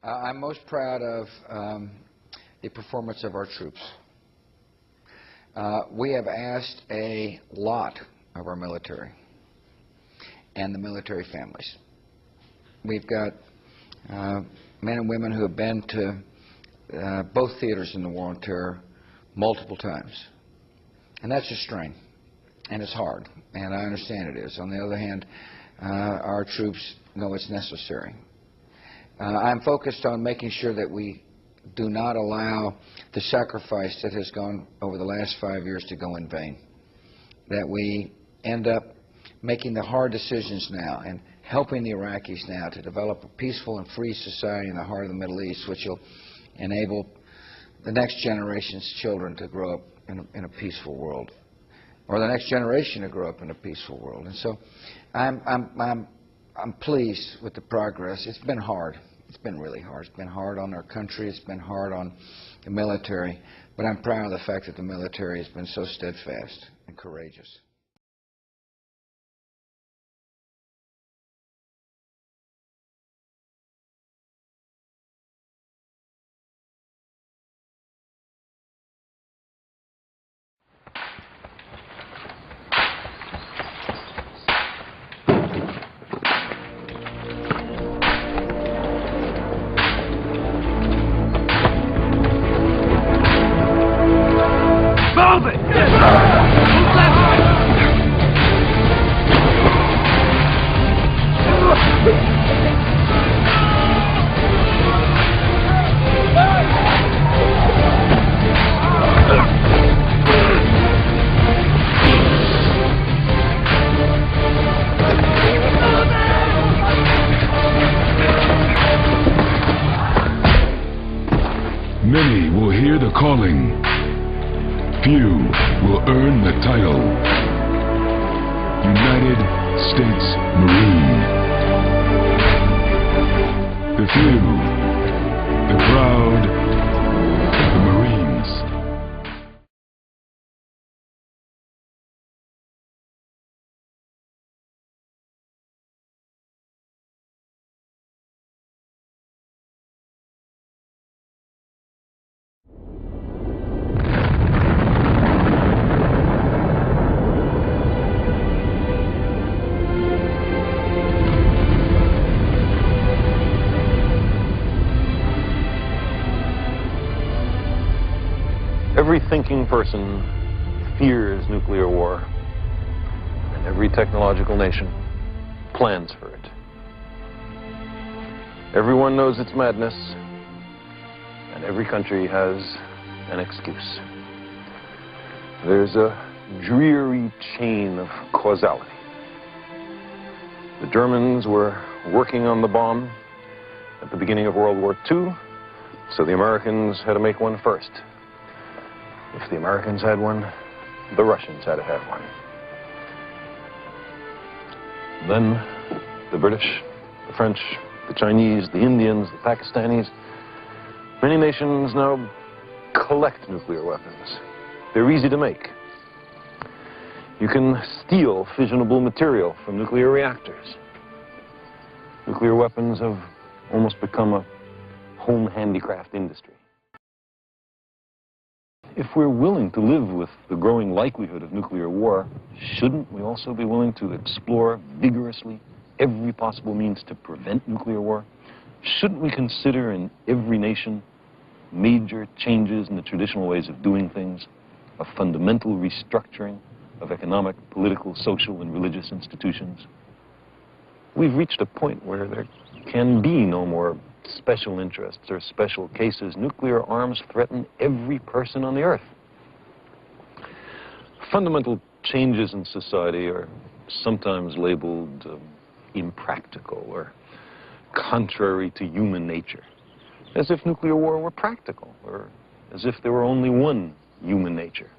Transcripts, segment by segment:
I'm most proud of the performance of our troops. We have asked a lot of our military and the military families. We've got men and women who have been to both theaters in the war on terror multiple times. And that's a strain, and it's hard, and I understand it is. On the other hand, our troops know it's necessary. I'm focused on making sure that we do not allow the sacrifice that has gone over the last 5 years to go in vain, that we end up making the hard decisions now and helping the Iraqis now to develop a peaceful and free society in the heart of the Middle East, which will enable the next generation's children to grow up in a peaceful world, or the next generation to grow up in a peaceful world. And so I'm pleased with the progress. It's been hard. It's been really hard. It's been hard on our country. It's been hard on the military. But I'm proud of the fact that the military has been so steadfast and courageous. Many will hear the calling. Few will earn the title. United States Marine. The few, the proud, the Marines. Every thinking person fears nuclear war, and every technological nation plans for it. Everyone knows it's madness, and every country has an excuse. There's a dreary chain of causality. The Germans were working on the bomb at the beginning of World War II, so the Americans had to make one first. If the Americans had one, the Russians had to have one. Then the British, the French, the Chinese, the Indians, the Pakistanis, many nations now collect nuclear weapons. They're easy to make. You can steal fissionable material from nuclear reactors. Nuclear weapons have almost become a home handicraft industry. If we're willing to live with the growing likelihood of nuclear war, shouldn't we also be willing to explore vigorously every possible means to prevent nuclear war? Shouldn't we consider in every nation major changes in the traditional ways of doing things, a fundamental restructuring of economic, political, social, and religious institutions? We've reached a point where there can be no more special interests or special cases. Nuclear arms threaten every person on the earth. Fundamental changes in society are sometimes labeled impractical or contrary to human nature, as if nuclear war were practical, or as if there were only one human nature.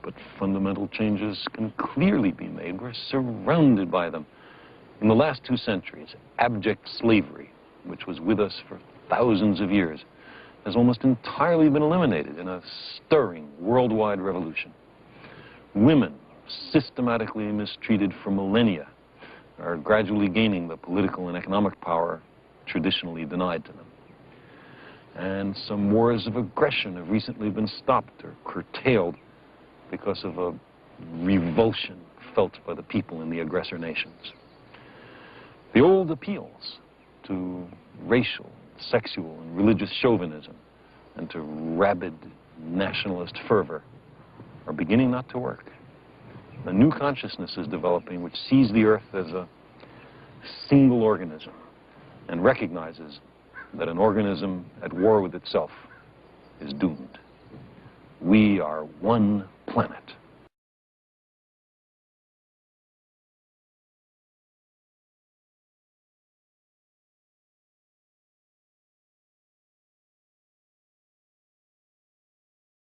But fundamental changes can clearly be made. We're surrounded by them. In the last 2 centuries, abject slavery, which was with us for thousands of years, has almost entirely been eliminated in a stirring worldwide revolution. Women, systematically mistreated for millennia, are gradually gaining the political and economic power traditionally denied to them. And some wars of aggression have recently been stopped or curtailed because of a revulsion felt by the people in the aggressor nations. The old appeals to racial, sexual, and religious chauvinism and to rabid nationalist fervor are beginning not to work. A new consciousness is developing which sees the earth as a single organism and recognizes that an organism at war with itself is doomed. We are one planet.